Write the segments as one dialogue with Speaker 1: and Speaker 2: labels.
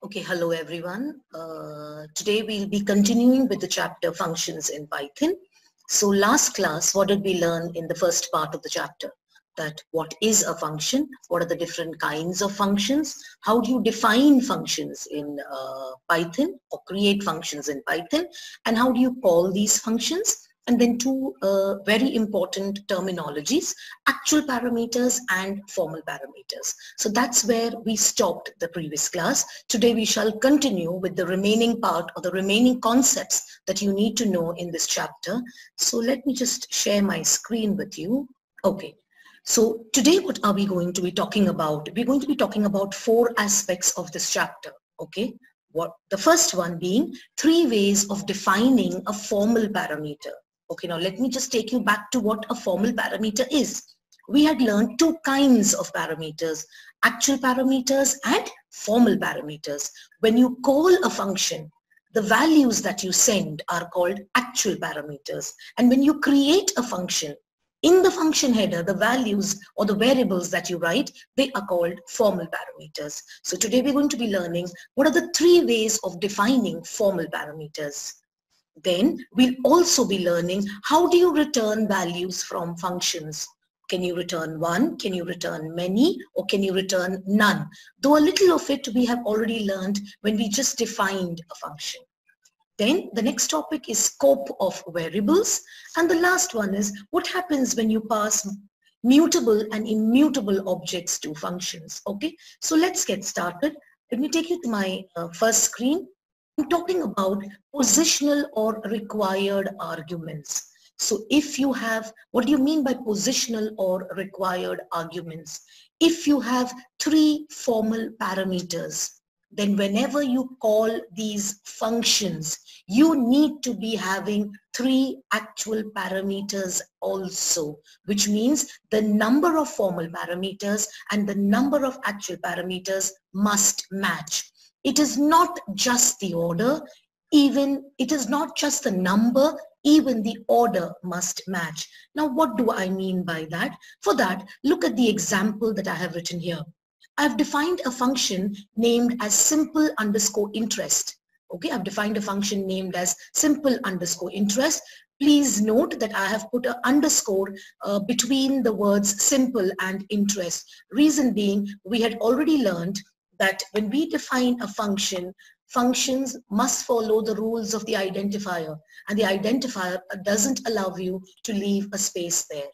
Speaker 1: Okay, hello everyone. Today we'll be continuing with the chapter functions in Python. So last class, what did we learn in the first part of the chapter? That what is a function? What are the different kinds of functions? How do you define functions in Python or create functions in Python? And how do you call these functions? And then two very important terminologies, actual parameters and formal parameters. So that's where we stopped the previous class. Today we shall continue with the remaining part or the remaining concepts that you need to know in this chapter. So let me just share my screen with you. Okay. So today what are we going to be talking about? We're going to be talking about four aspects of this chapter. Okay. What the first one being three ways of defining a formal parameter. Okay, now let me just take you back to what a formal parameter is. We had learned two kinds of parameters, actual parameters and formal parameters. When you call a function, the values that you send are called actual parameters. And when you create a function, in the function header, the values or the variables that you write, they are called formal parameters. So today we're going to be learning what are the three ways of defining formal parameters. Then we'll also be learning how do you return values from functions. Can you return one? Can you return many? Or can you return none? Though a little of it we have already learned when we just defined a function. Then the next topic is scope of variables. And the last one is what happens when you pass mutable and immutable objects to functions. Okay, so let's get started. Let me take you to my first screen. I'm talking about positional or required arguments. So if you have, what do you mean by positional or required arguments? If you have three formal parameters, then whenever you call these functions, you need to be having three actual parameters also, which means the number of formal parameters and the number of actual parameters must match. It is not just the order, even it is not just the number, even the order must match. Now, what do I mean by that? For that, look at the example that I have written here. I've defined a function named as simple underscore interest. Okay, I've defined a function named as simple underscore interest. Please note that I have put an underscore between the words simple and interest. Reason being, we had already learned that when we define a function, functions must follow the rules of the identifier, and the identifier doesn't allow you to leave a space there.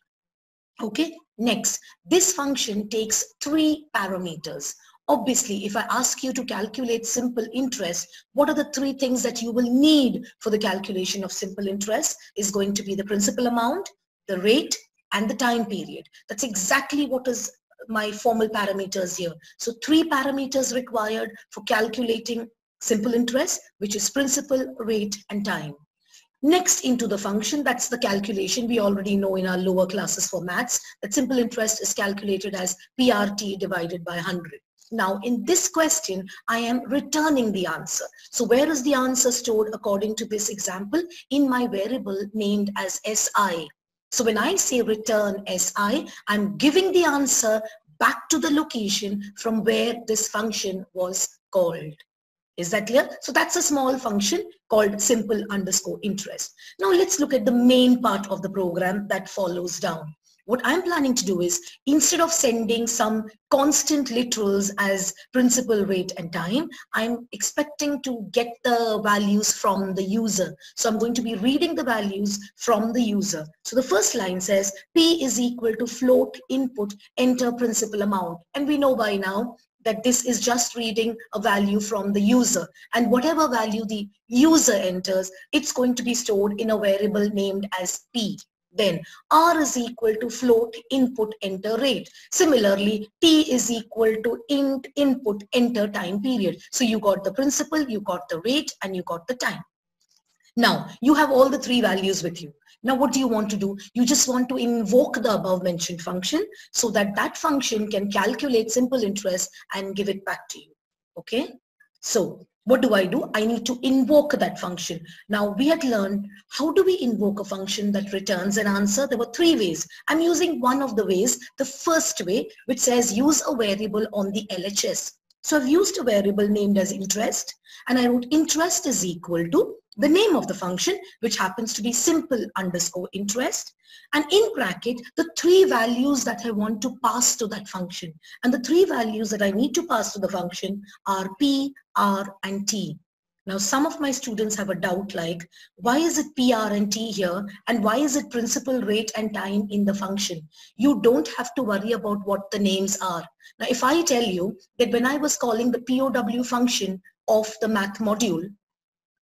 Speaker 1: Okay, next, this function takes three parameters. Obviously, if I ask you to calculate simple interest, what are the three things that you will need for the calculation of simple interest? Is going to be the principal amount, the rate, and the time period. That's exactly what is my formal parameters here. So three parameters required for calculating simple interest, which is principal, rate, and time. Next into the function, that's the calculation. We already know in our lower classes for maths that simple interest is calculated as PRT divided by 100. Now in this question, I am returning the answer. So where is the answer stored according to this example? In my variable named as SI. So when I say return SI, I'm giving the answer back to the location from where this function was called. Is that clear? So that's a small function called simple underscore interest. Now let's look at the main part of the program that follows down. What I'm planning to do is, instead of sending some constant literals as principal, rate, and time, I'm expecting to get the values from the user. So I'm going to be reading the values from the user. So the first line says P is equal to float input enter principal amount. And we know by now that this is just reading a value from the user, and whatever value the user enters, it's going to be stored in a variable named as P. Then R is equal to float input enter rate. Similarly, T is equal to int input enter time period. So you got the principal, you got the rate, and you got the time. Now you have all the three values with you. Now what do you want to do? You just want to invoke the above mentioned function so that that function can calculate simple interest and give it back to you. Okay? So what do? I need to invoke that function. Now we had learned how do we invoke a function that returns an answer. There were three ways. I'm using one of the ways, the first way, which says use a variable on the LHS. So I've used a variable named as interest, and I wrote interest is equal to the name of the function, which happens to be simple underscore interest, and in bracket the three values that I want to pass to that function. And the three values that I need to pass to the function are P, R, and T. Now some of my students have a doubt like, why is it P, R, and T here, and why is it principal, rate, and time in the function? You don't have to worry about what the names are. Now if I tell you that when I was calling the POW function of the math module,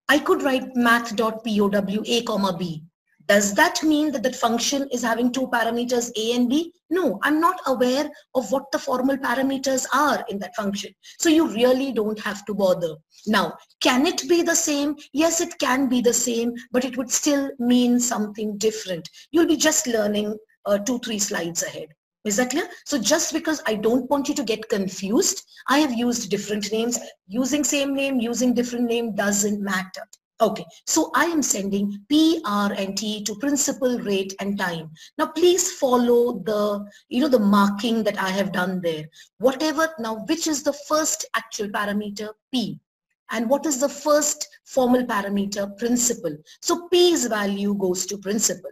Speaker 1: I could write math.pow a comma b. Does that mean that that function is having two parameters a and b? No, I'm not aware of what the formal parameters are in that function. So you really don't have to bother. Now, can it be the same? Yes, it can be the same, but it would still mean something different. You'll be just learning 2-3 slides ahead. Is that clear? So just because I don't want you to get confused, I have used different names. Using same name, using different name doesn't matter. Okay, so I am sending P, R, and T to principal, rate, and time. Now please follow the, the marking that I have done there. Whatever, now which is the first actual parameter? P. And what is the first formal parameter? Principal. So P's value goes to principal.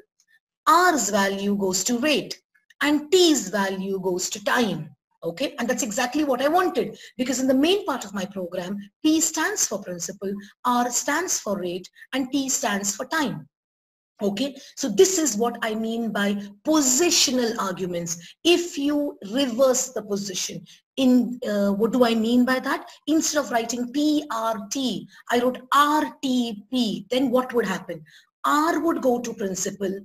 Speaker 1: R's value goes to rate. And T's value goes to time. Okay, and that's exactly what I wanted, because in the main part of my program, P stands for principal, R stands for rate, and T stands for time. Okay, so this is what I mean by positional arguments. If you reverse the position, what do I mean by that? Instead of writing PRT, I wrote RTP. Then what would happen? R would go to principal,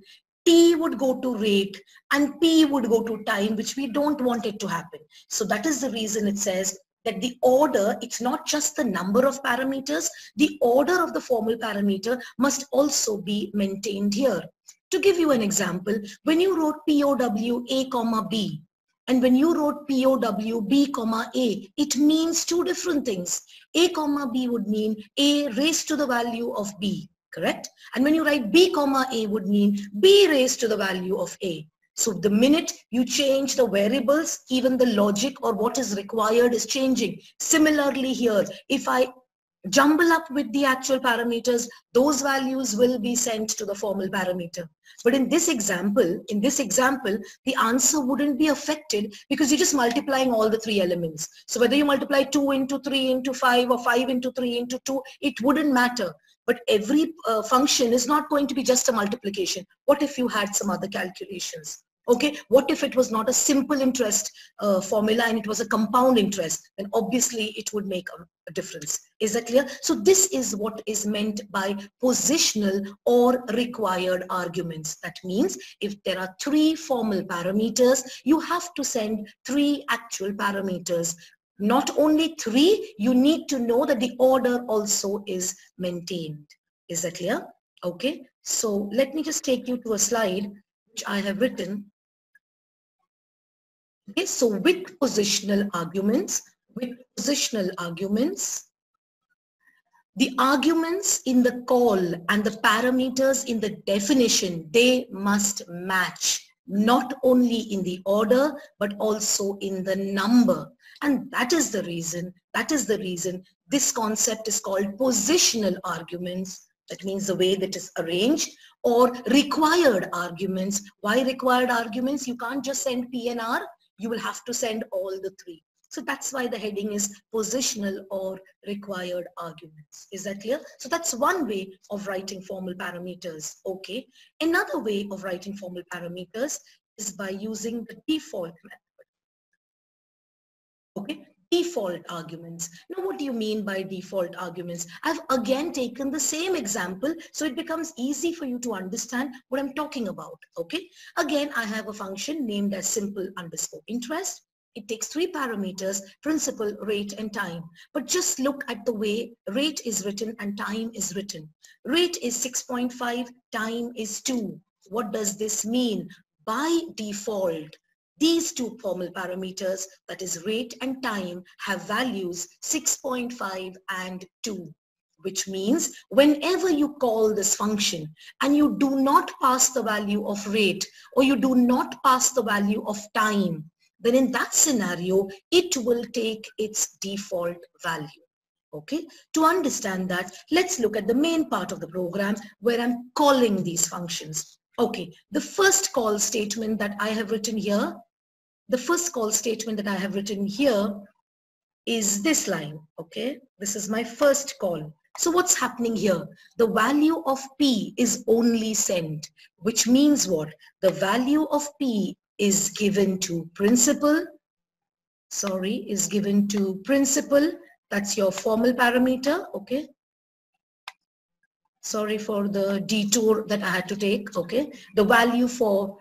Speaker 1: T would go to rate, and P would go to time, which we don't want it to happen. So that is the reason it says that the order, it's not just the number of parameters, the order of the formal parameter must also be maintained here. To give you an example, when you wrote POW A comma B, and when you wrote POW B comma A, it means two different things. A comma B would mean A raised to the value of B. Correct? And when you write B comma A would mean B raised to the value of A. So the minute you change the variables, even the logic or what is required is changing. Similarly here, if I jumble up with the actual parameters, those values will be sent to the formal parameter. But in this example, the answer wouldn't be affected because you're just multiplying all the three elements. So whether you multiply 2 into 3 into 5 or 5 into 3 into 2, it wouldn't matter. But every function is not going to be just a multiplication. What if you had some other calculations? Okay, what if it was not a simple interest formula and it was a compound interest? Then obviously it would make a difference. Is that clear? So this is what is meant by positional or required arguments. That means if there are three formal parameters, you have to send three actual parameters. Not only three, you need to know that the order also is maintained. Is that clear? Okay, so let me just take you to a slide which I have written. Okay, so with positional arguments, the arguments in the call and the parameters in the definition, they must match, not only in the order, but also in the number. And that is the reason this concept is called positional arguments. That means the way that is arranged, or required arguments. Why required arguments? You can't just send P and R, you will have to send all the three. So that's why the heading is positional or required arguments. Is that clear? So that's one way of writing formal parameters. Okay. Another way of writing formal parameters is by using the default method. Okay, default arguments. Now, what do you mean by default arguments? I've again taken the same example, so it becomes easy for you to understand what I'm talking about. Okay, again, I have a function named as simple underscore interest. It takes three parameters: principal, rate, and time. But just look at the way rate is written and time is written. Rate is 6.5, time is 2. What does this mean? By default, these two formal parameters, that is rate and time, have values 6.5 and 2, which means whenever you call this function and you do not pass the value of rate or you do not pass the value of time, then in that scenario, it will take its default value. Okay, to understand that, let's look at the main part of the program where I'm calling these functions. Okay, the first call statement that I have written here, is this line. Okay, this is my first call. So what's happening here? The value of P is only sent, which means what? The value of P is given to principal, that's your formal parameter. Okay, sorry for the detour that I had to take. Okay, the value for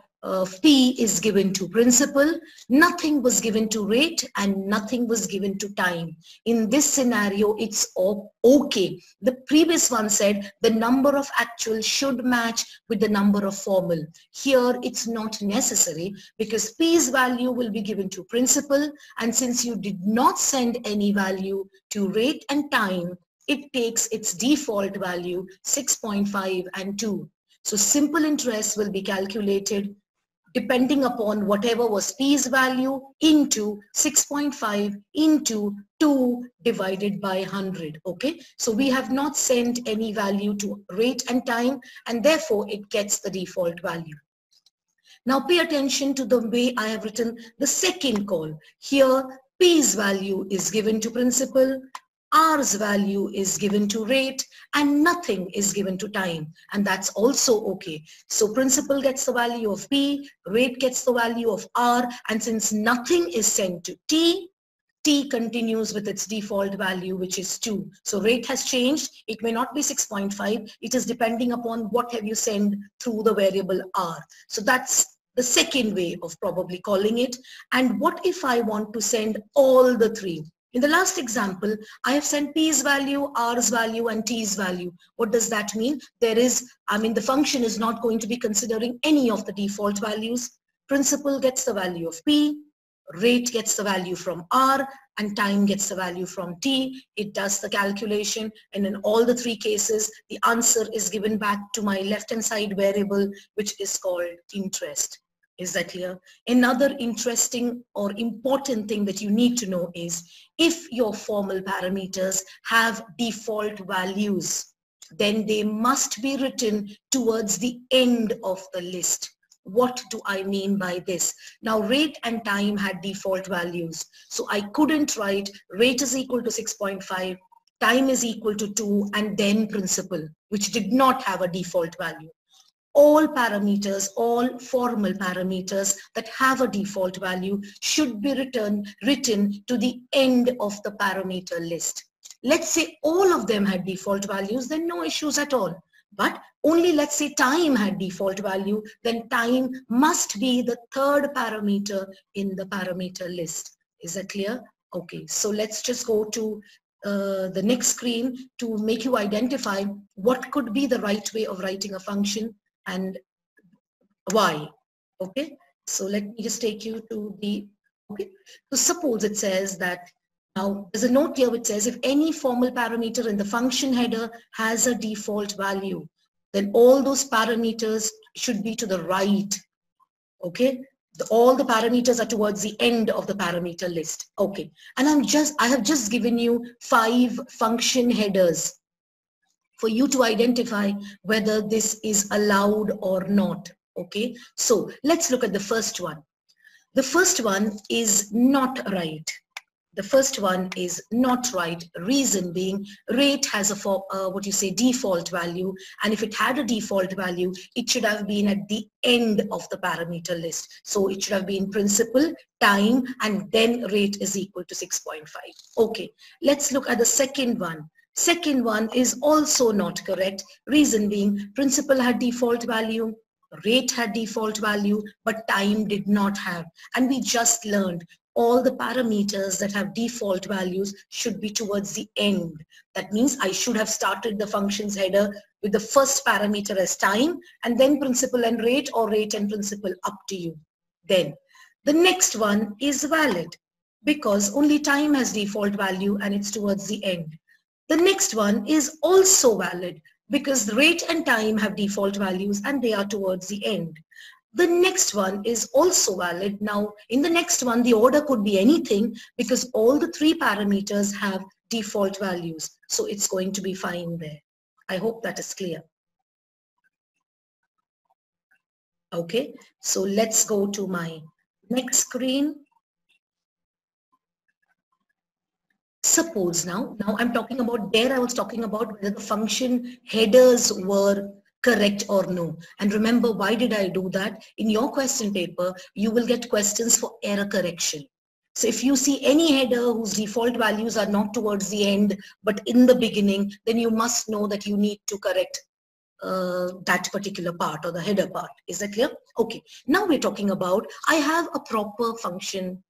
Speaker 1: P is given to principal, nothing was given to rate, and nothing was given to time. In this scenario, it's okay. The previous one said the number of actual should match with the number of formal. Here, it's not necessary because P's value will be given to principal, and since you did not send any value to rate and time, it takes its default value 6.5 and 2. So simple interest will be calculated depending upon whatever was P's value into 6.5 into 2 divided by 100. Okay, so we have not sent any value to rate and time, and therefore it gets the default value. Now pay attention to the way I have written the second call. Here P's value is given to principal, R's value is given to rate, and nothing is given to time, and that's also okay. So principal gets the value of P, rate gets the value of R, and since nothing is sent to T continues with its default value, which is 2. So rate has changed. It may not be 6.5. It is depending upon what have you sent through the variable R. So that's the second way of probably calling it. And what if I want to send all the three? In the last example, I have sent P's value, R's value, and T's value. What does that mean? The function is not going to be considering any of the default values. Principal gets the value of P, rate gets the value from R, and time gets the value from T. It does the calculation, and in all the three cases, the answer is given back to my left-hand side variable, which is called interest. Is that clear? Another interesting or important thing that you need to know is if your formal parameters have default values, then they must be written towards the end of the list. What do I mean by this? Now rate and time had default values. So I couldn't write rate is equal to 6.5, time is equal to 2, and then principal, which did not have a default value. All parameters, all formal parameters that have a default value should be written to the end of the parameter list. Let's say all of them had default values, then no issues at all. But only let's say time had default value, then time must be the third parameter in the parameter list. Is that clear? Okay, so let's just go to the next screen to make you identify what could be the right way of writing a function and why. Okay, so let me just take you to the, okay, so suppose it says that, now there's a note here which says if any formal parameter in the function header has a default value, then all those parameters should be to the right. Okay, all the parameters are towards the end of the parameter list. Okay, and I have just given you 5 function headers for you to identify whether this is allowed or not. Okay, so let's look at the first one. The first one is not right. The first one is not right. Reason being, rate has a default value, and if it had a default value, it should have been at the end of the parameter list. So it should have been principal, time, and then rate is equal to 6.5. Okay, let's look at the second one. Second one is also not correct. Reason being, principal had default value, rate had default value, but time did not have. And we just learned all the parameters that have default values should be towards the end. That means I should have started the function's header with the first parameter as time, and then principal and rate, or rate and principal, up to you. Then the next one is valid because only time has default value and it's towards the end. The next one is also valid because the rate and time have default values and they are towards the end. The next one is also valid. Now, in the next one, the order could be anything because all the three parameters have default values. So it's going to be fine there. I hope that is clear. Okay, so let's go to my next screen. Suppose now I'm talking about, there I was talking about whether the function headers were correct or no. And remember, why did I do that? In your question paper, you will get questions for error correction. So if you see any header whose default values are not towards the end, but in the beginning, then you must know that you need to correct that particular part or the header part. Is that clear? Okay. Now we're talking about, I have a proper function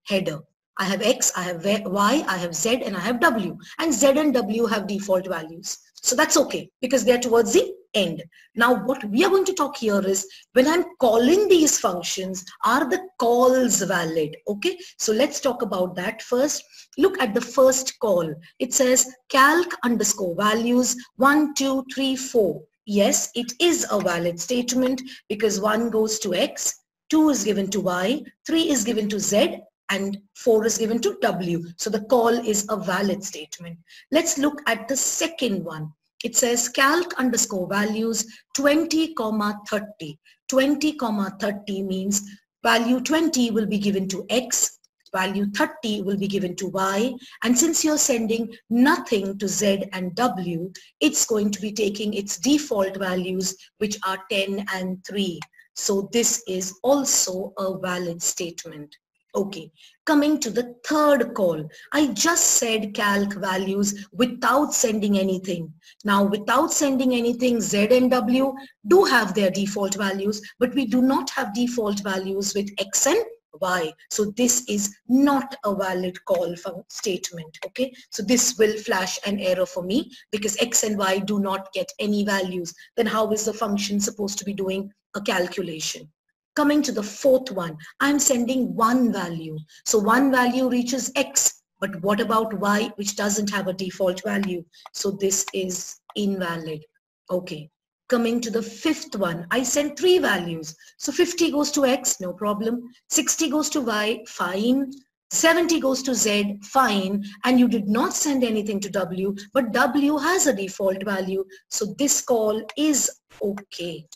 Speaker 1: header. I have X, I have Y, I have Z, and I have W. And Z and W have default values. So that's okay because they're towards the end. Now what we are going to talk here is when I'm calling these functions, are the calls valid? Okay, so let's talk about that first. Look at the first call. It says calc underscore values 1, 2, 3, 4. Yes, it is a valid statement because 1 goes to X, 2 is given to Y, 3 is given to Z, and 4 is given to W. So the call is a valid statement. Let's look at the second one. It says calc underscore values 20, 30. 20, 30 means value 20 will be given to X, value 30 will be given to Y, and since you're sending nothing to Z and W, it's going to be taking its default values, which are 10 and 3. So this is also a valid statement. Okay, coming to the third call. I just said calc values without sending anything. Now without sending anything, Z and W do have their default values, but we do not have default values with X and Y. So this is not a valid call statement. Okay, so this will flash an error for me because X and Y do not get any values. Then how is the function supposed to be doing a calculation? Coming to the fourth one, I'm sending one value. So one value reaches X, but what about Y, which doesn't have a default value? So this is invalid. Okay. Coming to the fifth one, I send 3 values. So 50 goes to X, no problem. 60 goes to Y, fine. 70 goes to Z, fine. And you did not send anything to W, but W has a default value. So this call is okay.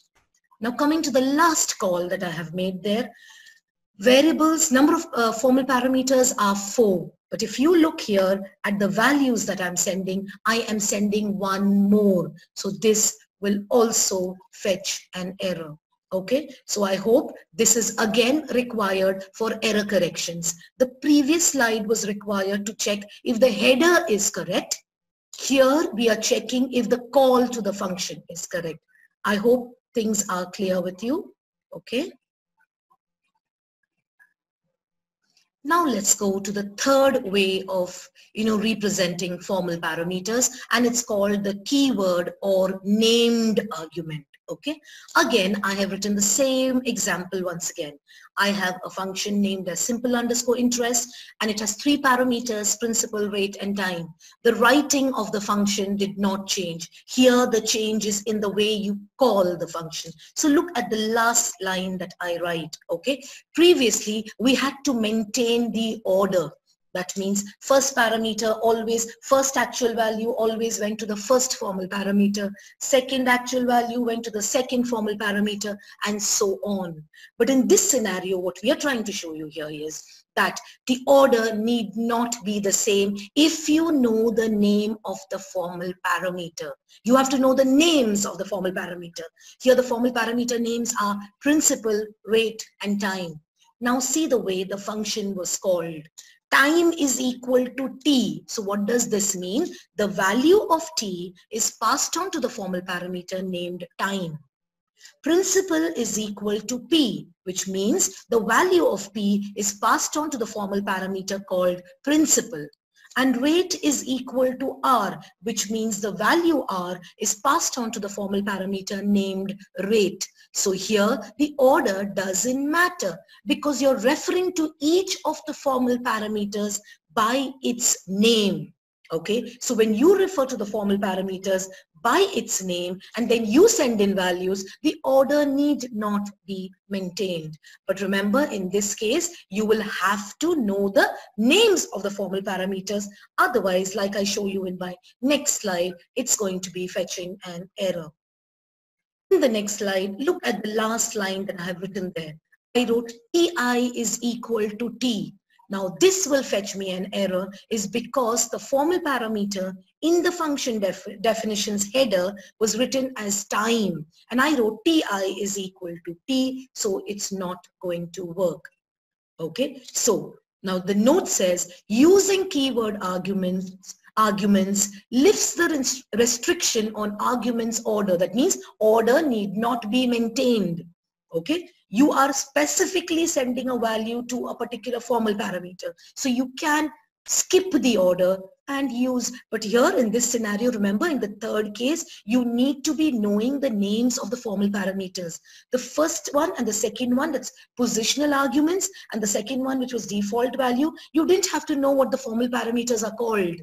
Speaker 1: Now coming to the last call that I have made there, variables, number of formal parameters are 4. But if you look here at the values that I'm sending, I am sending one more. So this will also fetch an error. Okay, so I hope this is again required for error corrections. The previous slide was required to check if the header is correct. Here we are checking if the call to the function is correct. I hope things are clear with you. Okay. Now let's go to the third way of representing formal parameters, and it's called the keyword or named argument. Okay, again I have written the same example once again. I have a function named as simple underscore interest, and it has 3 parameters: principal, rate, and time. The writing of the function did not change. Here the change is in the way you call the function. So look at the last line that I write. Okay, previously we had to maintain the order. That means first parameter always, first actual value always went to the first formal parameter, second actual value went to the second formal parameter, and so on. But in this scenario, what we are trying to show you here is that the order need not be the same if you know the name of the formal parameter. You have to know the names of the formal parameter. Here the formal parameter names are principal, rate, and time. Now see the way the function was called. Time is equal to t. So what does this mean? The value of t is passed on to the formal parameter named time. Principal is equal to p, which means the value of p is passed on to the formal parameter called principal. And rate is equal to r, which means the value r is passed on to the formal parameter named rate. So here the order doesn't matter because you're referring to each of the formal parameters by its name. Okay, so when you refer to the formal parameters by its name and then you send in values, the order need not be maintained. But remember, in this case, you will have to know the names of the formal parameters. Otherwise, like I show you in my next slide, it's going to be fetching an error. In the next slide, look at the last line that I have written there. I wrote ti is equal to t. Now this will fetch me an error is because the formal parameter in the function definitions header was written as time, and I wrote ti is equal to t, so it's not going to work. Okay, so now the note says using keyword arguments lifts the restriction on arguments order. That means order need not be maintained. Okay, you are specifically sending a value to a particular formal parameter, so you can skip the order and use. But here in this scenario, remember, in the third case, you need to be knowing the names of the formal parameters. The first one and the second one, that's positional arguments, and the second one, which was default value, you didn't have to know what the formal parameters are called.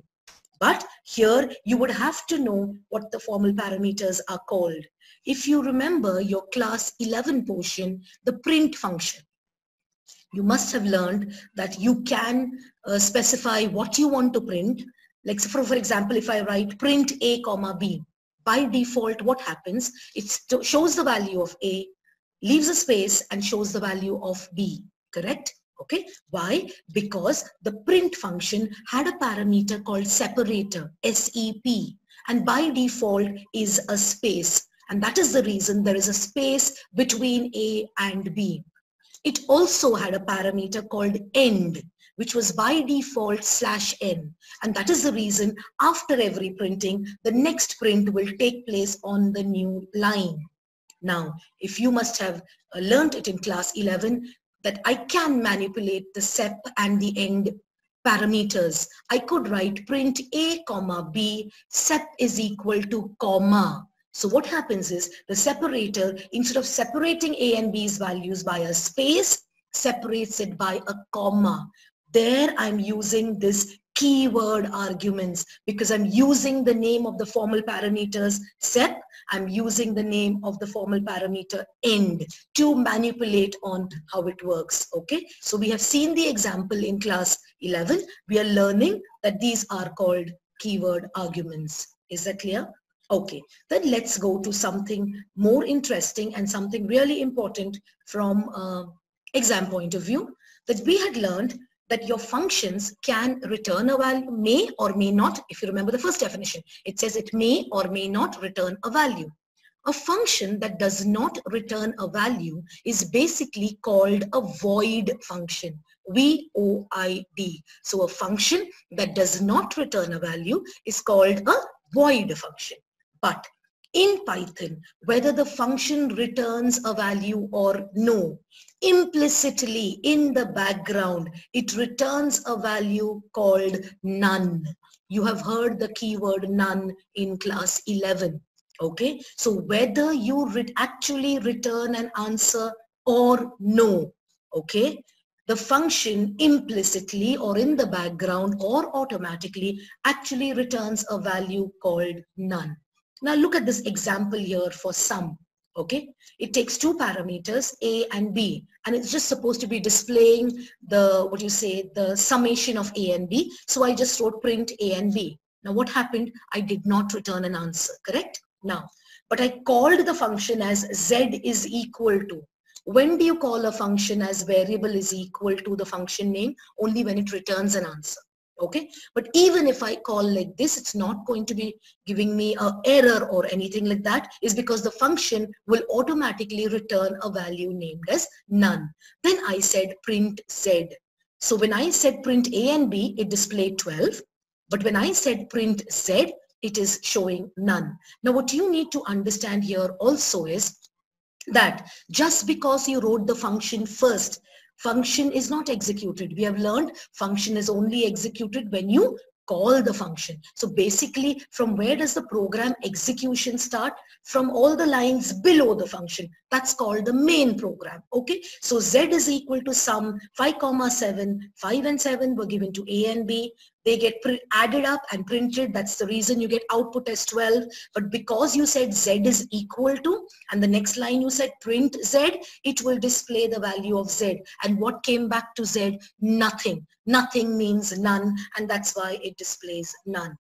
Speaker 1: But here you would have to know what the formal parameters are called. If you remember your class 11 portion, the print function, you must have learned that you can specify what you want to print. Like for example, if I write print a comma b, by default what happens, it shows the value of a, leaves a space and shows the value of b, correct? Okay, why? Because the print function had a parameter called separator, SEP, and by default is a space, and that is the reason there is a space between a and b. It also had a parameter called end, which was by default /n. And that is the reason after every printing, the next print will take place on the new line. Now, if you must have learned it in class 11, that I can manipulate the sep and the end parameters. I could write print a comma b, sep is equal to comma. So what happens is the separator, instead of separating a and b's values by a space, separates it by a comma. There I'm using this keyword arguments because I'm using the name of the formal parameters sep, I'm using the name of the formal parameter end to manipulate on how it works. Okay, so we have seen the example in class 11. We are learning that these are called keyword arguments. Is that clear? Okay, then let's go to something more interesting and something really important from exam point of view, that we had learned that your functions can return a value, may or may not. If you remember the first definition, it says it may or may not return a value. A function that does not return a value is basically called a void function. V-O-I-D. So a function that does not return a value is called a void function. But in Python, whether the function returns a value or no, implicitly in the background, it returns a value called none. You have heard the keyword none in class 11. Okay, so whether you actually return an answer or no, okay, the function implicitly or in the background or automatically actually returns a value called none. Now look at this example here for sum. Okay, it takes two parameters, a and b, and it's just supposed to be displaying the, what you say, the summation of a and b. So I just wrote print a and b. Now what happened? I did not return an answer, correct? Now, but I called the function as z is equal to. When do you call a function as variable is equal to the function name? Only when it returns an answer. Okay, but even if I call like this, it's not going to be giving me an error or anything like that, is because the function will automatically return a value named as none. Then I said print z. So when I said print a and b, it displayed 12. But when I said print z, it is showing none. Now what you need to understand here also is that just because you wrote the function first, function is not executed. We have learned function is only executed when you call the function. So basically, from where does the program execution start? From all the lines below the function. That's called the main program. Okay, so z is equal to sum 5, 7. 5 and 7 were given to a and b. they get added up and printed. That's the reason you get output as 12. But because you said Z is equal to, and the next line you said print Z, it will display the value of Z. And what came back to Z? Nothing. Nothing means none, and that's why it displays none.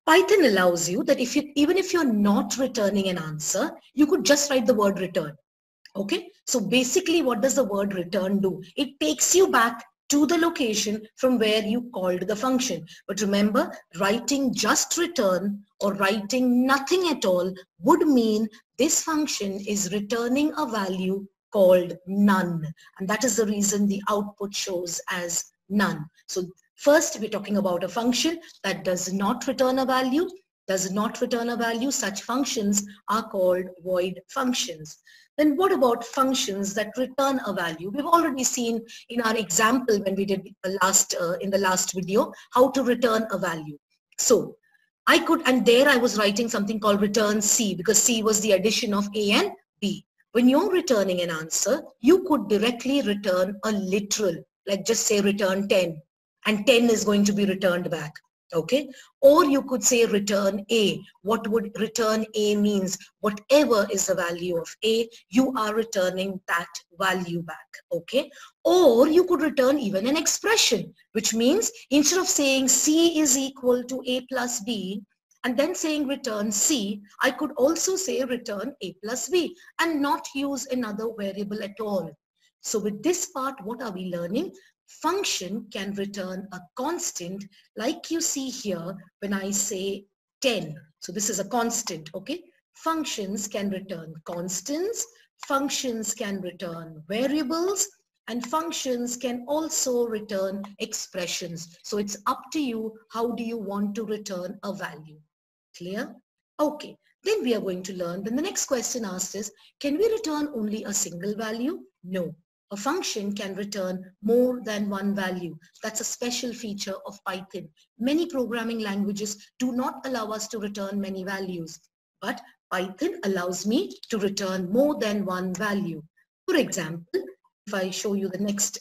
Speaker 1: Python allows you that even if you're not returning an answer, you could just write the word return. Okay, so basically what does the word return do? It takes you back to the location from where you called the function. But remember, writing just return or writing nothing at all would mean this function is returning a value called none. And that is the reason the output shows as none. So first, we're talking about a function that does not return a value. Such functions are called void functions. Then what about functions that return a value? We've already seen in our example when we did in the last video how to return a value. So I could, and there I was writing something called return C, because C was the addition of A and B. When you're returning an answer, you could directly return a literal, like just say return 10, and 10 is going to be returned back. Okay, or you could say return A. What would return A means? Whatever is the value of A, you are returning that value back. Okay, or you could return even an expression, which means instead of saying C is equal to A plus B and then saying return C, I could also say return A plus B and not use another variable at all. So with this part, what are we learning? Function can return a constant, like you see here when I say 10. So this is a constant, okay? Functions can return constants, functions can return variables, and functions can also return expressions. So it's up to you, how do you want to return a value? Clear? Okay, then we are going to learn, then the next question asks is, can we return only a single value? No. A function can return more than one value. That's a special feature of Python. Many programming languages do not allow us to return many values, but Python allows me to return more than one value. For example, if I show you the next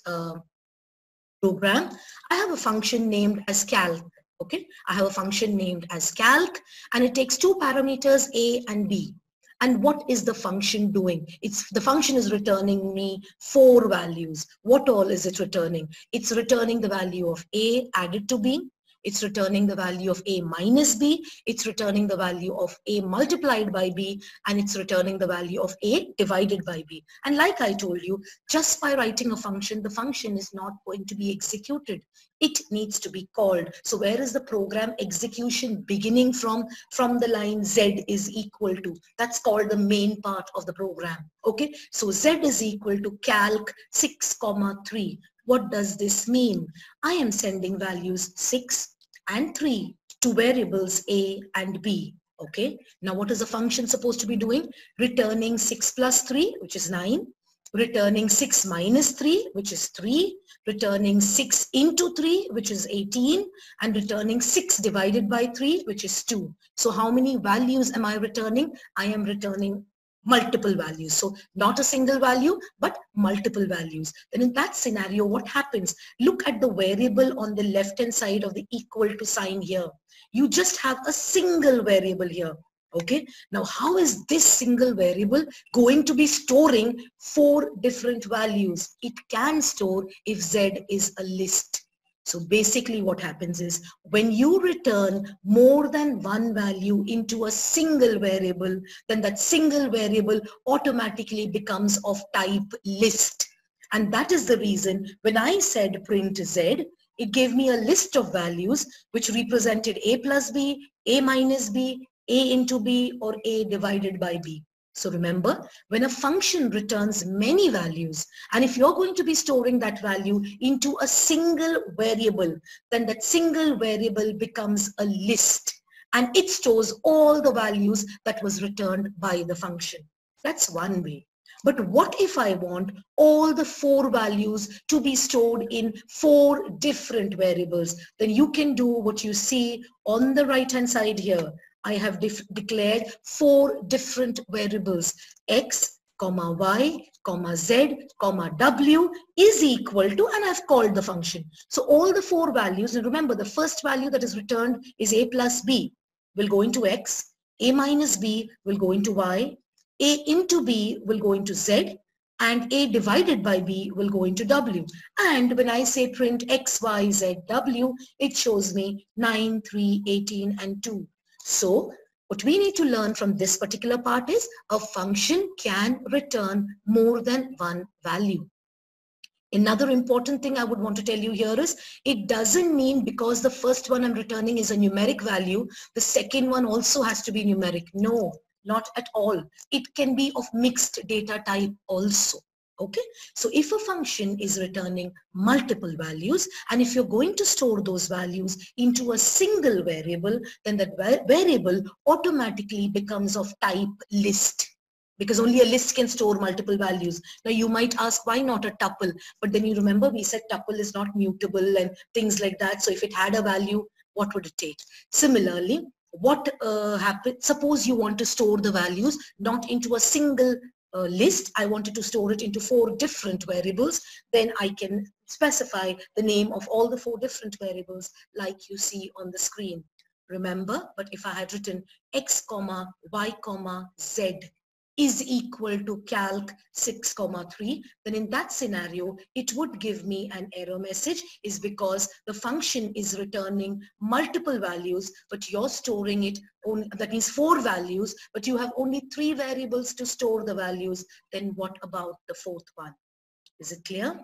Speaker 1: program, I have a function named as calc. Okay, I have a function named as calc, and it takes two parameters, A and B. And what is the function doing? The function is returning me 4 values. What all is it returning? It's returning the value of A added to B. It's returning the value of A minus B. It's returning the value of A multiplied by B. And it's returning the value of A divided by B. And like I told you, just by writing a function, the function is not going to be executed. It needs to be called. So where is the program execution beginning from? From the line Z is equal to. That's called the main part of the program. Okay, so Z is equal to calc 6, 3. What does this mean? I am sending values 6 and 3 to variables A and B. Okay, now what is the function supposed to be doing? Returning 6 plus 3, which is 9. Returning 6 minus 3, which is 3. Returning 6 into 3, which is 18. And returning 6 divided by 3, which is 2. So how many values am I returning? I am returning multiple values. So not a single value, but multiple values. Then in that scenario, what happens? Look at the variable on the left-hand side of the equal to sign here. You just have a single variable here. Okay, now how is this single variable going to be storing 4 different values? It can store if Z is a list. So basically what happens is when you return more than one value into a single variable, then that single variable automatically becomes of type list. And that is the reason when I said print Z, it gave me a list of values which represented A plus B, A minus B, A into B, or A divided by B. So remember, when a function returns many values, and if you're going to be storing that value into a single variable, then that single variable becomes a list, and it stores all the values that was returned by the function. That's one way. But what if I want all the 4 values to be stored in 4 different variables? Then you can do what you see on the right-hand side here. I have declared 4 different variables, X, comma y, comma z, comma w is equal to, and I've called the function. So all the 4 values, and remember the first value that is returned is a plus b, will go into x, a minus b will go into y, a into b will go into z, and a divided by b will go into w. And when I say print x, y, z, w, it shows me 9, 3, 18, and 2. So what we need to learn from this particular part is a function can return more than one value. Another important thing I would want to tell you here is it doesn't mean because the first one I'm returning is a numeric value, the second one also has to be numeric. No, not at all. It can be of mixed data type also. Okay, so if a function is returning multiple values, and if you're going to store those values into a single variable, then that variable automatically becomes of type list, because only a list can store multiple values. Now you might ask, why not a tuple? But then you remember we said tuple is not mutable and things like that. So if it had a value, what would it take? Similarly, what happens, suppose you want to store the values not into a single list, I wanted to store it into 4 different variables, then I can specify the name of all the 4 different variables like you see on the screen. Remember, but if I had written x, comma, y, comma, z is equal to calc 6, 3, then in that scenario, it would give me an error message, is because the function is returning multiple values, but you're storing it on, that means 4 values, but you have only 3 variables to store the values. Then what about the 4th one? Is it clear?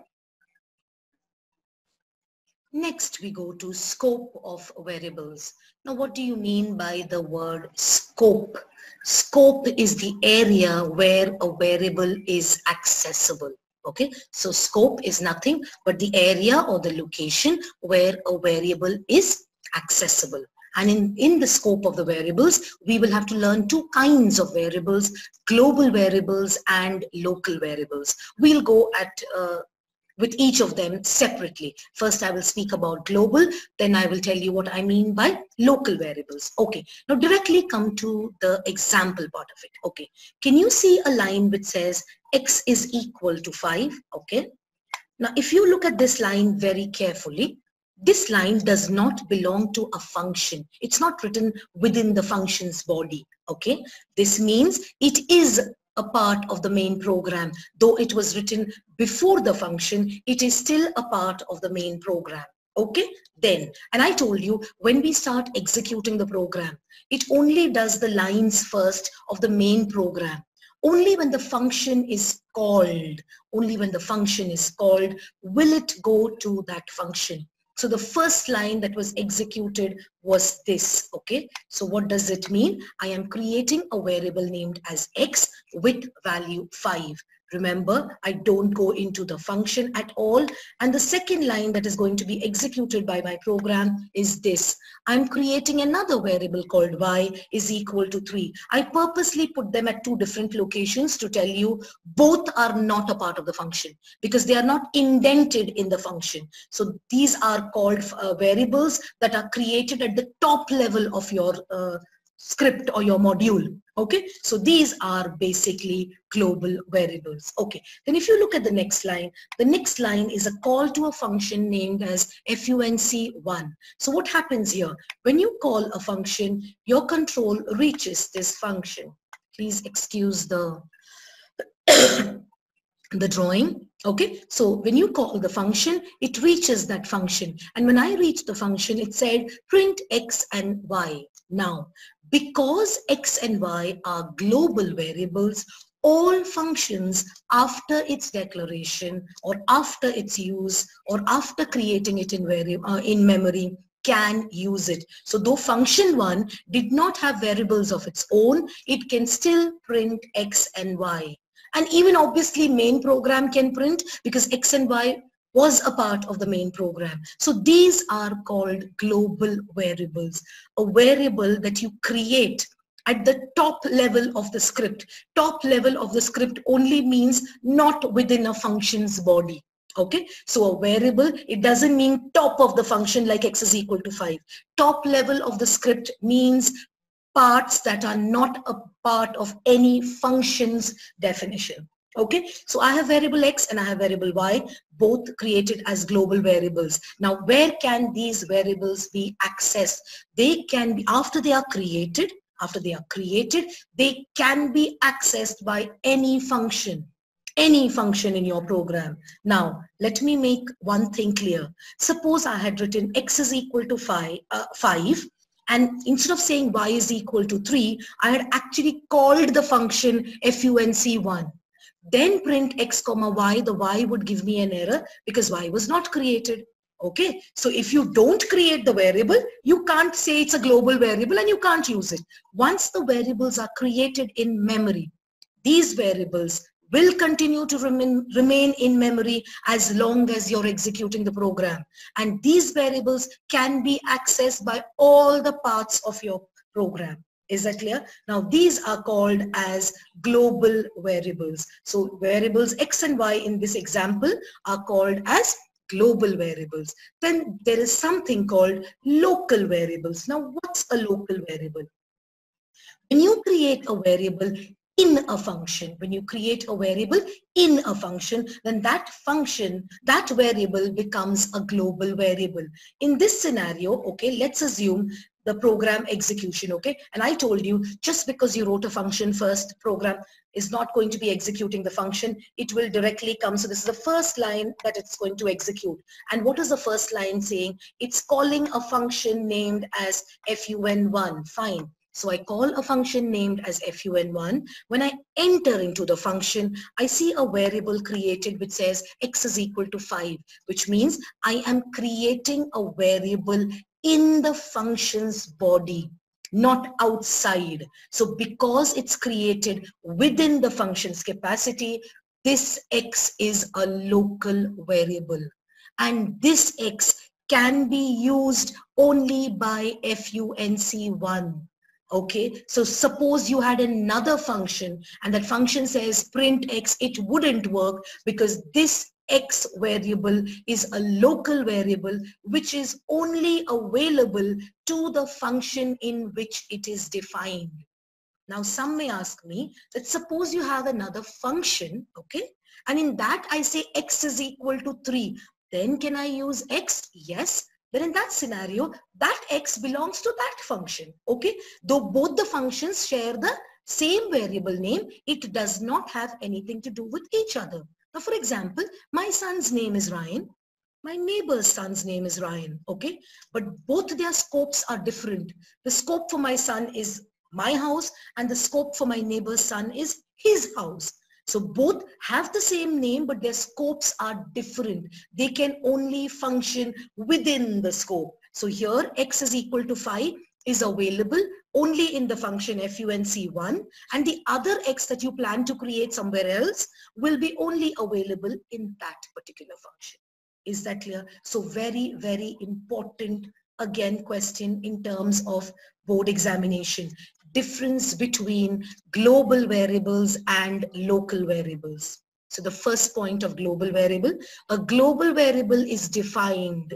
Speaker 1: Next, we go to scope of variables. Now, what do you mean by the word scope? Scope is the area where a variable is accessible. Okay, so scope is nothing but the area or the location where a variable is accessible. And in the scope of the variables, we will have to learn 2 kinds of variables, global variables and local variables. We'll go at with each of them separately. First, I will speak about global, then I will tell you what I mean by local variables. Okay, now directly come to the example part of it. Okay, can you see a line which says x is equal to 5? Okay, now if you look at this line very carefully, this line does not belong to a function. It's not written within the function's body. Okay, this means it is a part of the main program. Though it was written before the function, it is still a part of the main program. Okay, then, and I told you when we start executing the program, it only does the lines first of the main program. Only when the function is called, will it go to that function. So the first line that was executed was this. Okay, so what does it mean? I am creating a variable named as x with value 5. Remember, I don't go into the function at all. And the second line that is going to be executed by my program is this. I'm creating another variable called y is equal to 3. I purposely put them at 2 different locations to tell you both are not a part of the function because they are not indented in the function. So these are called variables that are created at the top level of your script or your module. Okay, so these are basically global variables. Okay, then if you look at the next line is a call to a function named as func1. So what happens here? When you call a function, your control reaches this function. Please excuse the the drawing. Okay, so when you call the function, it reaches that function, and when I reach the function, it said print x and y. Now, because x and y are global variables, all functions after its declaration or after its use or after creating it in memory can use it. So though function 1 did not have variables of its own, it can still print x and y. And even obviously main program can print because x and y was a part of the main program. So these are called global variables, a variable that you create at the top level of the script. Top level of the script only means not within a function's body. Okay, so a variable, it doesn't mean top of the function like x is equal to 5. Top level of the script means parts that are not a part of any function's definition. Okay, so I have variable X and I have variable Y, both created as global variables. Now, where can these variables be accessed? They can be, after they are created, they can be accessed by any function in your program. Now, let me make one thing clear. Suppose I had written X is equal to 5, and instead of saying Y is equal to 3, I had actually called the function func1. Then print X comma Y, the Y would give me an error because Y was not created. Okay, so if you don't create the variable, you can't say it's a global variable and you can't use it. Once the variables are created in memory, these variables will continue to remain in memory as long as you're executing the program. And these variables can be accessed by all the parts of your program. Is that clear? Now, these are called as global variables. So variables X and Y in this example are called as global variables. Then there is something called local variables. Now, what's a local variable? When you create a variable in a function, then that variable becomes a global variable. In this scenario, okay, let's assume the program execution, okay, and I told you, just because you wrote a function first, program is not going to be executing the function, it will directly come. So this is the first line that it's going to execute. And what is the first line saying? It's calling a function named as fun1. Fine. So I call a function named as fun1. When I enter into the function, I see a variable created which says X is equal to 5, which means I am creating a variable in the function's body, not outside. So because it's created within the function's capacity, this X is a local variable. And this X can be used only by func1. Okay, so suppose you had another function and that function says print X, it wouldn't work because this X variable is a local variable which is only available to the function in which it is defined. Now, some may ask me that suppose you have another function, okay, and in that I say X is equal to 3, then can I use X? Yes. Then in that scenario, that X belongs to that function, okay? Though both the functions share the same variable name, it does not have anything to do with each other. Now, for example, my son's name is Ryan. My neighbor's son's name is Ryan, okay? But both their scopes are different. The scope for my son is my house and the scope for my neighbor's son is his house. So both have the same name, but their scopes are different. They can only function within the scope. So here X is equal to 5 is available only in the function func1, and the other X that you plan to create somewhere else will be only available in that particular function. Is that clear? So very, very important, again, question in terms of board examination. Difference between global variables and local variables. So the first point of global variable, a global variable is defined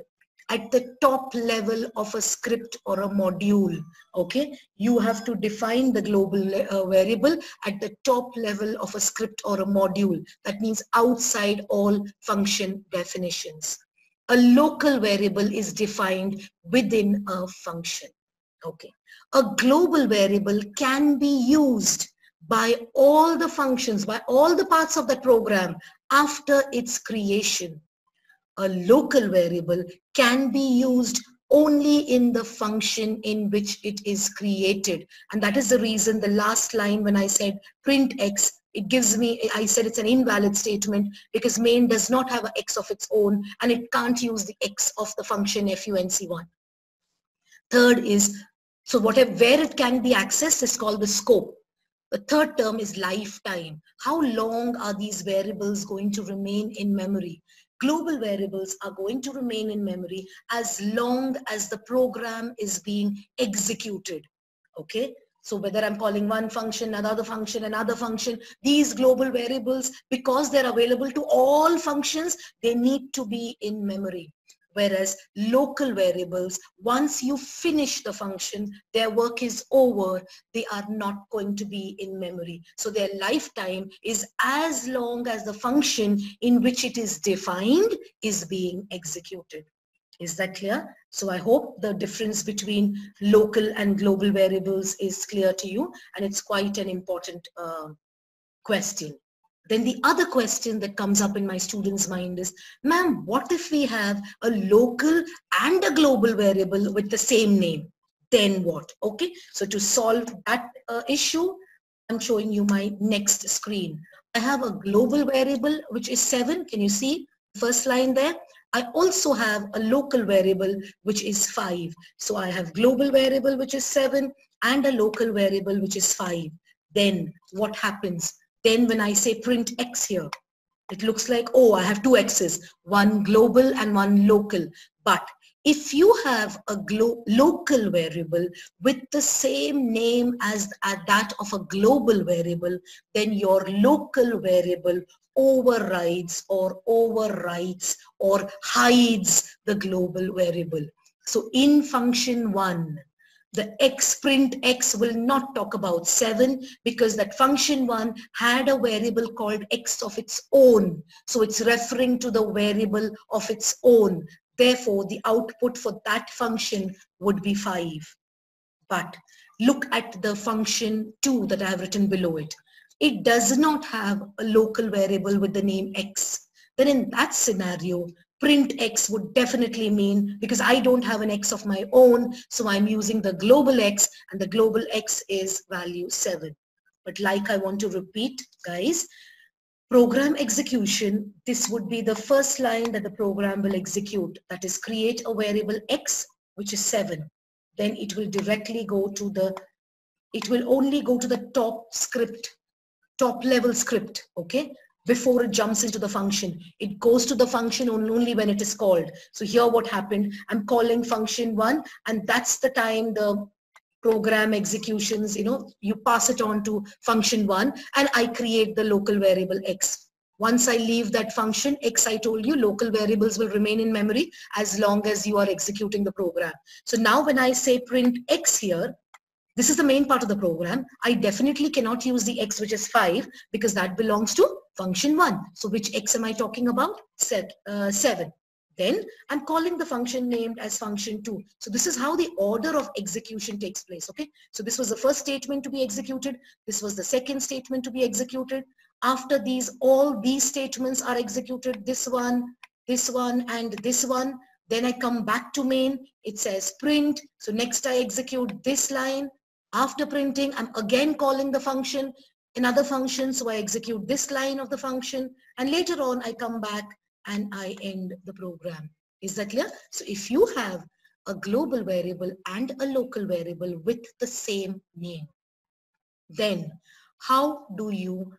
Speaker 1: at the top level of a script or a module. Okay, you have to define the global variable at the top level of a script or a module. That means outside all function definitions. A local variable is defined within a function. Okay, a global variable can be used by all the functions, by all the parts of the program after its creation. A local variable can be used only in the function in which it is created. And that is the reason the last line when I said print X, it gives me, I said it's an invalid statement because main does not have an X of its own and it can't use the X of the function func1. Third is, so whatever, where it can be accessed is called the scope. The third term is lifetime. How long are these variables going to remain in memory? Global variables are going to remain in memory as long as the program is being executed. Okay, so whether I'm calling one function, another function, these global variables, because they're available to all functions, they need to be in memory. Whereas local variables, once you finish the function, their work is over. They are not going to be in memory. So their lifetime is as long as the function in which it is defined is being executed. Is that clear? So I hope the difference between local and global variables is clear to you, and it's quite an important question. Then the other question that comes up in my students' mind is, ma'am, what if we have a local and a global variable with the same name? Then what? Okay, so to solve that issue, I'm showing you my next screen. I have a global variable which is 7. Can you see the first line there? I also have a local variable which is 5. So I have global variable which is 7 and a local variable which is 5. Then what happens? Then when I say print X here, it looks like, oh, I have two X's, one global and one local. But if you have a local variable with the same name as that of a global variable, then your local variable overrides or overwrites or hides the global variable. So in function 1, the print X will not talk about 7 because that function 1 had a variable called X of its own. So it's referring to the variable of its own. Therefore, the output for that function would be 5. But look at the function 2 that I have written below it. It does not have a local variable with the name X. Then in that scenario, print X would definitely mean, because I don't have an X of my own, so I'm using the global X, and the global X is value 7. But like I want to repeat, guys, program execution, this would be the first line that the program will execute. That is, create a variable X, which is 7. Then it will directly go to the, it will only go to the top script, top level script, okay? Before it jumps into the function. It goes to the function only when it is called. So here what happened, I'm calling function 1, and that's the time the program executions, you pass it on to function 1, and I create the local variable X. Once I leave that function X, I told you local variables will remain in memory as long as you are executing the program. So now when I say print X here, this is the main part of the program. I definitely cannot use the X, which is 5, because that belongs to function 1. So which X am I talking about? 7. Then I'm calling the function named as function 2. So this is how the order of execution takes place. Okay. So this was the first statement to be executed. This was the second statement to be executed. After these, all these statements are executed. This one, and this one. Then I come back to main. It says print. So next I execute this line. After printing, I'm again calling the function, another function, so I execute this line of the function, and later on I come back and I end the program. Is that clear? So if you have a global variable and a local variable with the same name, then how do you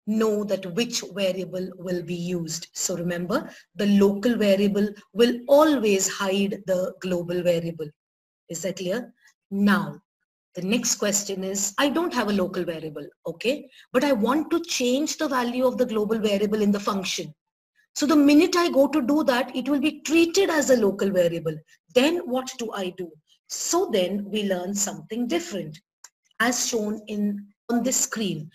Speaker 1: know that which variable will be used? So remember, the local variable will always hide the global variable. Is that clear? Now, the next question is, I don't have a local variable, okay? But I want to change the value of the global variable in the function. So the minute I go to do that, it will be treated as a local variable. Then what do I do? So then we learn something different, as shown on this screen.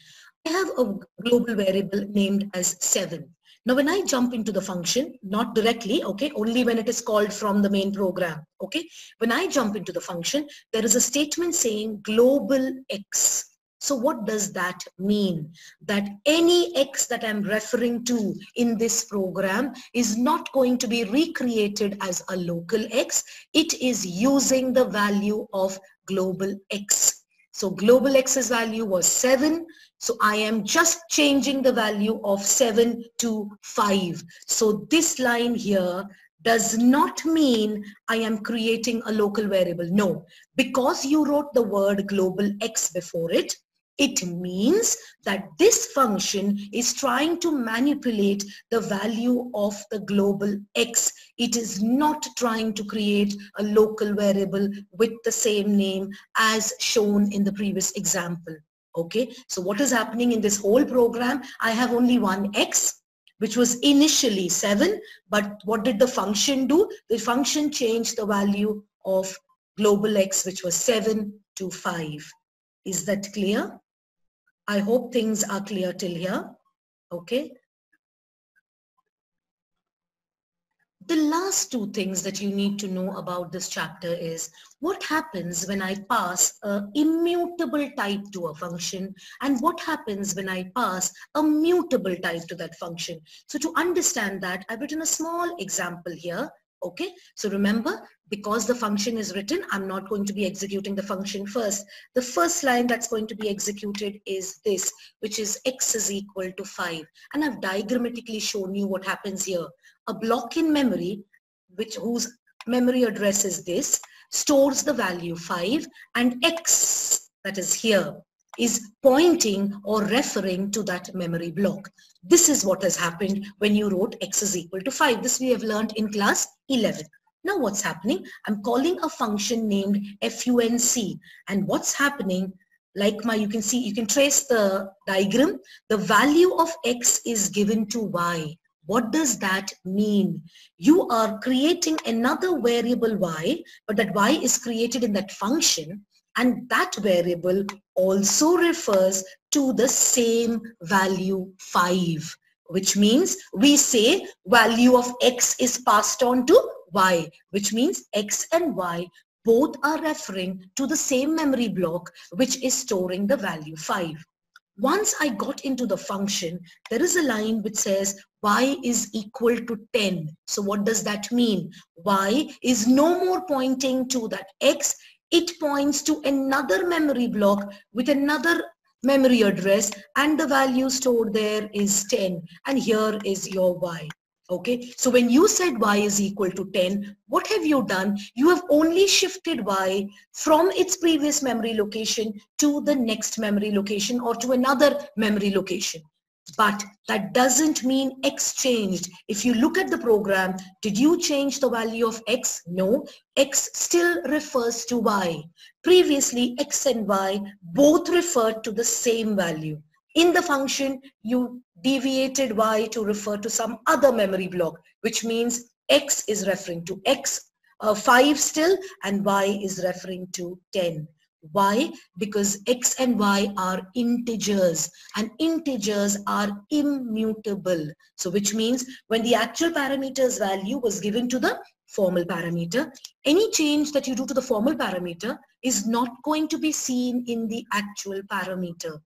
Speaker 1: I have a global variable named as 7. Now when I jump into the function, not directly, okay, only when it is called from the main program, okay. When I jump into the function, there is a statement saying global X. So what does that mean? That any X that I'm referring to in this program is not going to be recreated as a local X. It is using the value of global X. So global X's value was 7. So I am just changing the value of 7 to 5. So this line here does not mean I am creating a local variable. No, because you wrote the word global X before it, it means that this function is trying to manipulate the value of the global X. It is not trying to create a local variable with the same name as shown in the previous example. Okay, so what is happening in this whole program? I have only one X. which was initially 7, but what did the function do? The function changed the value of global X, which was 7 to 5. Is that clear? I hope things are clear till here. Okay. The last two things that you need to know about this chapter is what happens when I pass an immutable type to a function and what happens when I pass a mutable type to that function. So to understand that, I've written a small example here. Okay, so remember, because the function is written, I'm not going to be executing the function first. The first line that's going to be executed is this, which is x is equal to 5. And I've diagrammatically shown you what happens here. A block in memory, whose memory address is this, stores the value 5, and x, that is here, is pointing or referring to that memory block. This is what has happened when you wrote x is equal to 5. This we have learned in class 11. Now what's happening? I'm calling a function named func, and what's happening, like you can see, you can trace the diagram. The value of x is given to y. What does that mean? You are creating another variable y, but that y is created in that function, and that variable also refers to the same value 5, which means we say value of x is passed on to y, which means x and y both are referring to the same memory block which is storing the value 5. Once I got into the function, there is a line which says y is equal to 10. So what does that mean? Y is no more pointing to that x. It points to another memory block with another memory address, and the value stored there is 10. And here is your y. Okay, so when you said y is equal to 10, what have you done? You have only shifted y from its previous memory location to the next memory location or to another memory location. But that doesn't mean x changed. If you look at the program, did you change the value of x? No, x still refers to y. Previously, x and y both referred to the same value. In the function, you deviated y to refer to some other memory block, which means x is referring to 5 still, and y is referring to 10. Why? Because x and y are integers, and integers are immutable. So which means when the actual parameter's value was given to the formal parameter, any change that you do to the formal parameter is not going to be seen in the actual parameter.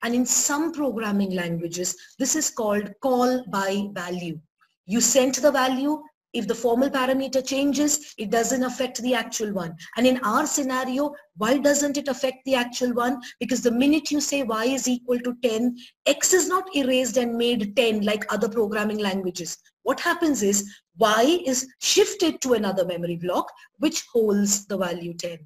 Speaker 1: And in some programming languages, this is called call by value. You sent the value. If the formal parameter changes, it doesn't affect the actual one. And in our scenario, why doesn't it affect the actual one? Because the minute you say y is equal to 10, x is not erased and made 10 like other programming languages. What happens is y is shifted to another memory block, which holds the value 10.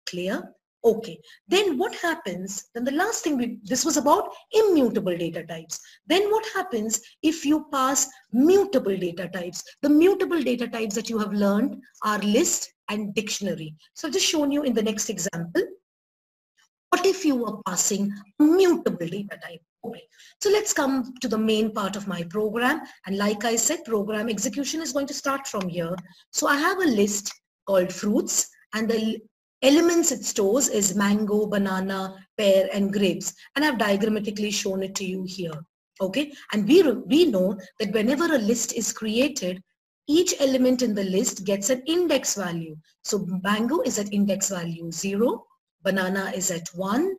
Speaker 1: Clear? Okay, then what happens, then the last thing, this was about immutable data types. Then what happens if you pass mutable data types? The mutable data types that you have learned are list and dictionary. So I've just shown you in the next example. What if you were passing a mutable data type? Okay, so let's come to the main part of my program. And like I said, program execution is going to start from here. So I have a list called fruits, and the elements it stores is mango, banana, pear, and grapes. And I've diagrammatically shown it to you here. Okay, and we know that whenever a list is created, each element in the list gets an index value. So mango is at index value 0, banana is at 1,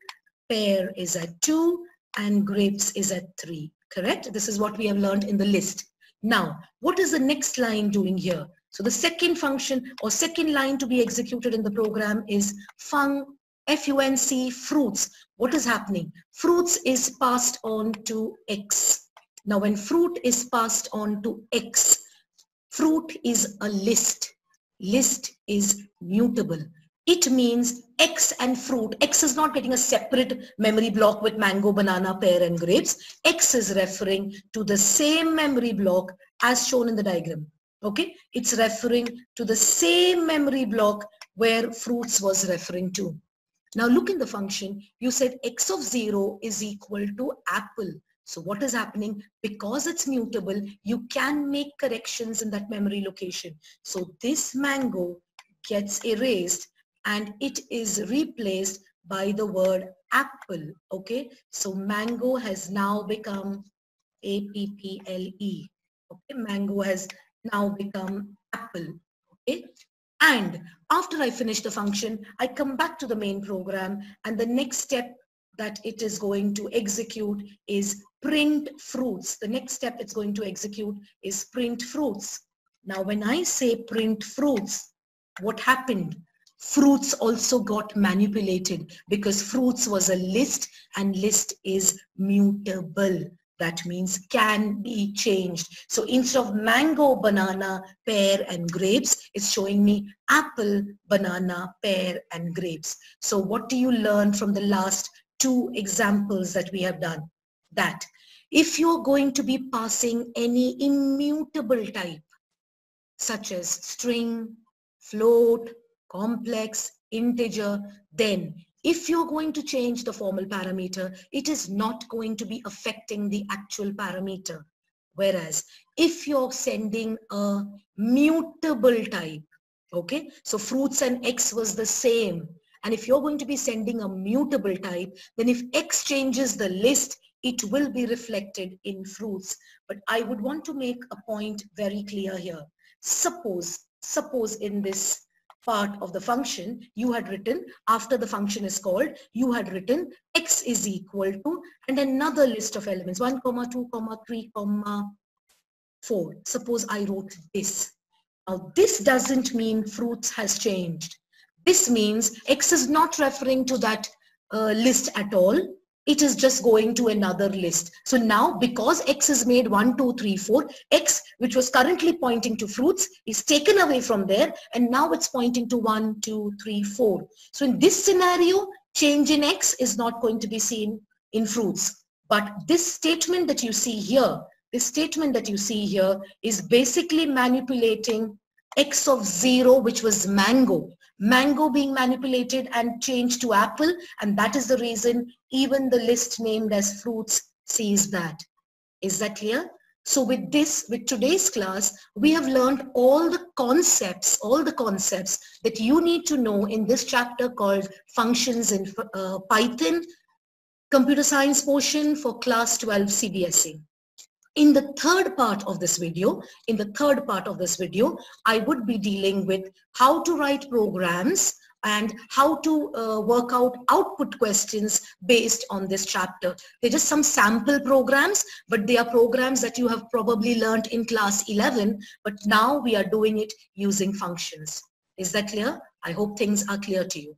Speaker 1: pear is at 2, and grapes is at 3. Correct? This is what we have learned in the list. Now, what is the next line doing here? So the second function or second line to be executed in the program is func fruits. What is happening? Fruits is passed on to x. Now when fruit is passed on to x, fruit is a list. List is mutable. It means x and fruit. X is not getting a separate memory block with mango, banana, pear, and grapes. X is referring to the same memory block as shown in the diagram. Okay, it's referring to the same memory block where fruits was referring to. Now look in the function, you said x of 0 is equal to apple. So what is happening? Because it's mutable, you can make corrections in that memory location. So this mango gets erased and it is replaced by the word apple. Okay, so mango has now become A-P-P-L-E. Okay, mango has now become apple. Okay, and after I finish the function, I come back to the main program, and the next step that it is going to execute is print fruits. The next step it's going to execute is print fruits. Now when I say print fruits, what happened? Fruits also got manipulated because fruits was a list and list is mutable. That means can be changed. So instead of mango, banana, pear and grapes, it's showing me apple, banana, pear and grapes. So what do you learn from the last two examples that we have done? That if you're going to be passing any immutable type, such as string, float, complex, integer, then if you're going to change the formal parameter, it is not going to be affecting the actual parameter. Whereas if you're sending a mutable type, okay, so fruits and X was the same. And if you're going to be sending a mutable type, then if X changes the list, it will be reflected in fruits. But I would want to make a point very clear here. Suppose in this part of the function, you had written, after the function is called, you had written X is equal to, and another list of elements, 1, 2, 3, 4. Suppose I wrote this. Now this doesn't mean fruits has changed. This means X is not referring to that list at all. It is just going to another list. So now because X is made 1, 2, 3, 4, X, which was currently pointing to fruits, is taken away from there and now it's pointing to 1, 2, 3, 4. So in this scenario, change in X is not going to be seen in fruits. But this statement that you see here, is basically manipulating X of 0, which was mango. Mango being manipulated and changed to apple, and that is the reason even the list named as fruits sees that. Is that clear? So with today's class, we have learned all the concepts that you need to know in this chapter called Functions in Python, Computer Science portion for Class 12 CBSE. In the third part of this video, I would be dealing with how to write programs and how to work out output questions based on this chapter. They're just some sample programs, but they are programs that you have probably learned in class 11, but now we are doing it using functions. Is that clear? I hope things are clear to you.